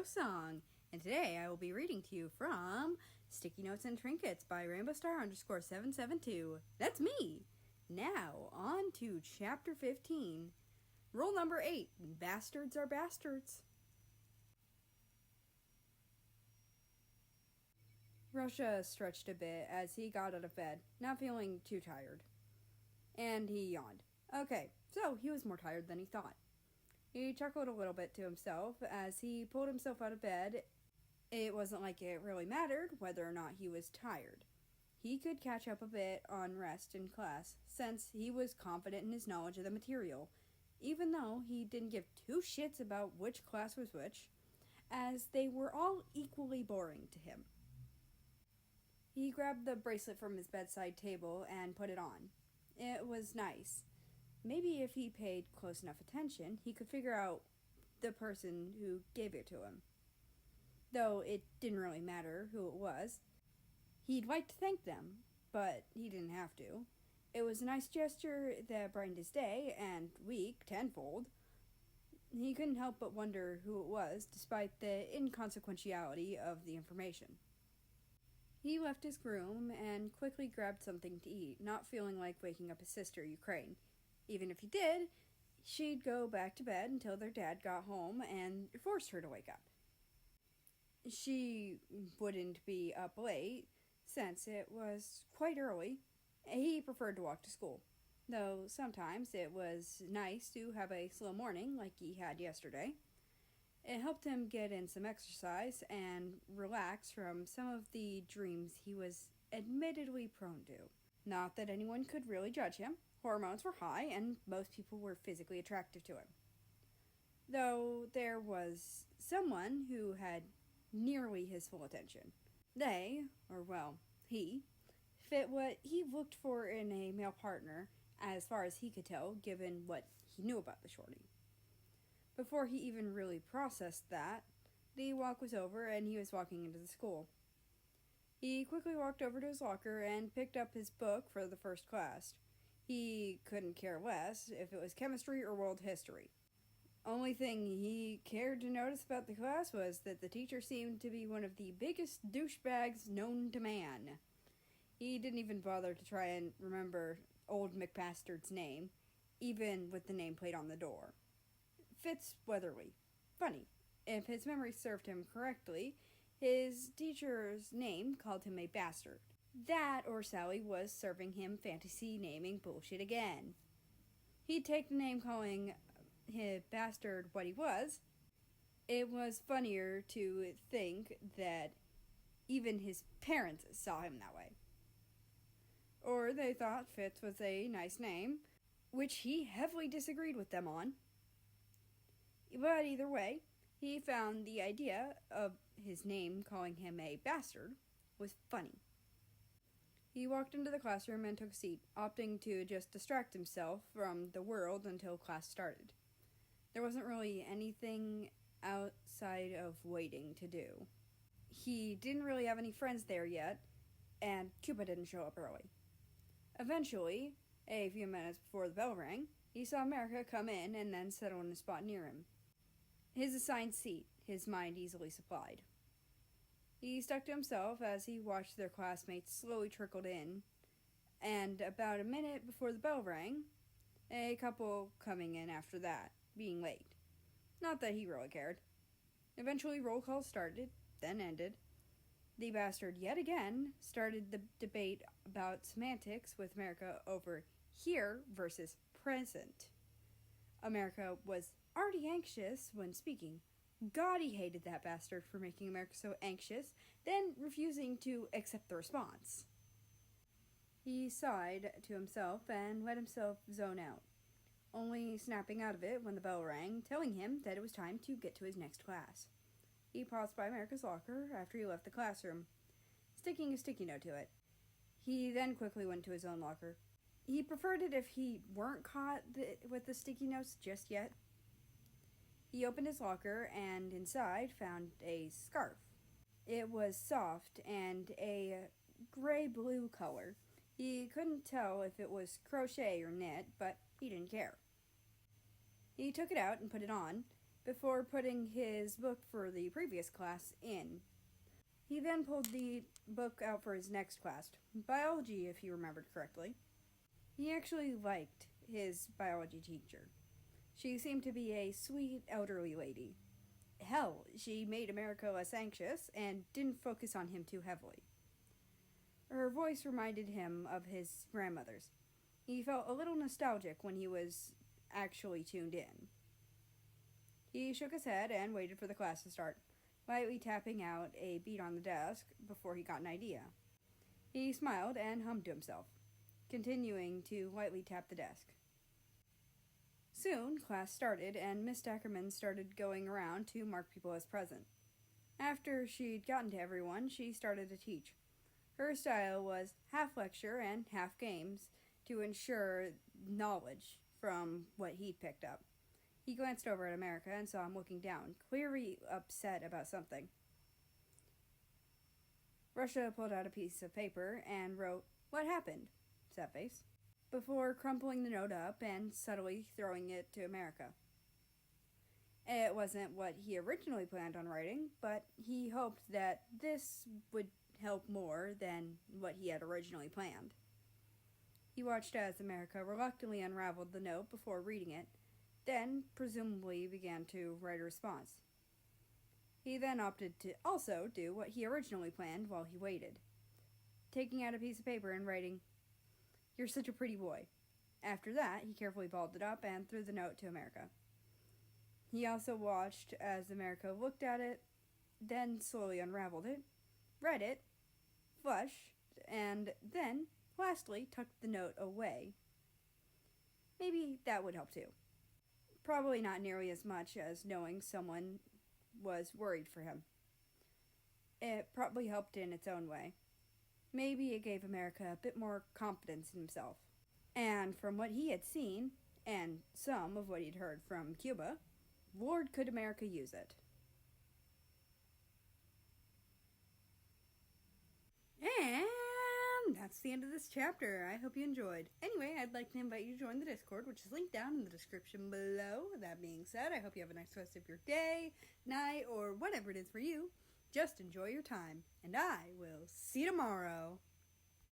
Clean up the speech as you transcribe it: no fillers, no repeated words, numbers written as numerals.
Ghost Song, and today I will be reading to you from Sticky Notes and Trinkets by RainbowStar_772. That's me! Now, on to Chapter 15. Rule number 8, Bastards are bastards. Russia stretched a bit as he got out of bed, not feeling too tired. And he yawned. Okay, so he was more tired than he thought. He chuckled a little bit to himself as he pulled himself out of bed. It wasn't like it really mattered whether or not he was tired. He could catch up a bit on rest in class, since he was confident in his knowledge of the material, even though he didn't give two shits about which class was which, as they were all equally boring to him. He grabbed the bracelet from his bedside table and put it on. It was nice. Maybe if he paid close enough attention, he could figure out the person who gave it to him. Though it didn't really matter who it was. He'd like to thank them, but he didn't have to. It was a nice gesture that brightened his day and week tenfold. He couldn't help but wonder who it was, despite the inconsequentiality of the information. He left his room and quickly grabbed something to eat, not feeling like waking up his sister, Ukraine. Even if he did, she'd go back to bed until their dad got home and forced her to wake up. She wouldn't be up late, since it was quite early. He preferred to walk to school, though sometimes it was nice to have a slow morning like he had yesterday. It helped him get in some exercise and relax from some of the dreams he was admittedly prone to. Not that anyone could really judge him. Hormones were high, and most people were physically attractive to him. Though there was someone who had nearly his full attention. They, or well, he, fit what he looked for in a male partner, as far as he could tell, given what he knew about the shorty. Before he even really processed that, the walk was over and he was walking into the school. He quickly walked over to his locker and picked up his book for the first class. He couldn't care less if it was chemistry or world history. Only thing he cared to notice about the class was that the teacher seemed to be one of the biggest douchebags known to man. He didn't even bother to try and remember old McBastard's name, even with the nameplate on the door. Fitz Weatherly. Funny. If his memory served him correctly, his teacher's name called him a bastard. That or Sally was serving him fantasy naming bullshit again. He'd take the name calling his bastard what he was. It was funnier to think that even his parents saw him that way. Or they thought Fitz was a nice name, which he heavily disagreed with them on. But either way, he found the idea of his name calling him a bastard was funny. He walked into the classroom and took a seat, opting to just distract himself from the world until class started. There wasn't really anything outside of waiting to do. He didn't really have any friends there yet, and Cuba didn't show up early. Eventually, a few minutes before the bell rang, he saw America come in and then settle in a spot near him. His assigned seat, his mind easily supplied. He stuck to himself as he watched their classmates slowly trickle in, and about a minute before the bell rang, a couple coming in after that, being late. Not that he really cared. Eventually roll call started, then ended. The bastard yet again started the debate about semantics with America over here versus present. America was already anxious when speaking. God, he hated that bastard for making America so anxious, then refusing to accept the response. He sighed to himself and let himself zone out, only snapping out of it when the bell rang, telling him that it was time to get to his next class. He paused by America's locker after he left the classroom, sticking a sticky note to it. He then quickly went to his own locker. He preferred it if he weren't caught with the sticky notes just yet. He opened his locker and inside found a scarf. It was soft and a gray-blue color. He couldn't tell if it was crochet or knit, but he didn't care. He took it out and put it on, before putting his book for the previous class in. He then pulled the book out for his next class, biology if he remembered correctly. He actually liked his biology teacher. She seemed to be a sweet elderly lady. Hell, she made America less anxious and didn't focus on him too heavily. Her voice reminded him of his grandmother's. He felt a little nostalgic when he was actually tuned in. He shook his head and waited for the class to start, lightly tapping out a beat on the desk before he got an idea. He smiled and hummed to himself, continuing to lightly tap the desk. Soon, class started, and Miss Ackerman started going around to mark people as present. After she'd gotten to everyone, she started to teach. Her style was half lecture and half games to ensure knowledge from what he'd picked up. He glanced over at America and saw him looking down, clearly upset about something. Russia pulled out a piece of paper and wrote, "What happened?" Sad face, before crumpling the note up and subtly throwing it to America. It wasn't what he originally planned on writing, but he hoped that this would help more than what he had originally planned. He watched as America reluctantly unraveled the note before reading it, then presumably began to write a response. He then opted to also do what he originally planned while he waited, taking out a piece of paper and writing, "You're such a pretty boy." After that, he carefully balled it up and threw the note to America. He also watched as America looked at it, then slowly unraveled it, read it, flushed, and then, lastly, tucked the note away. Maybe that would help too. Probably not nearly as much as knowing someone was worried for him. It probably helped in its own way. Maybe it gave America a bit more confidence in himself. And from what he had seen, and some of what he'd heard from Cuba, Lord, could America use it. And that's the end of this chapter. I hope you enjoyed. Anyway, I'd like to invite you to join the Discord, which is linked down in the description below. That being said, I hope you have a nice rest of your day, night, or whatever it is for you. Just enjoy your time, and I will see you tomorrow.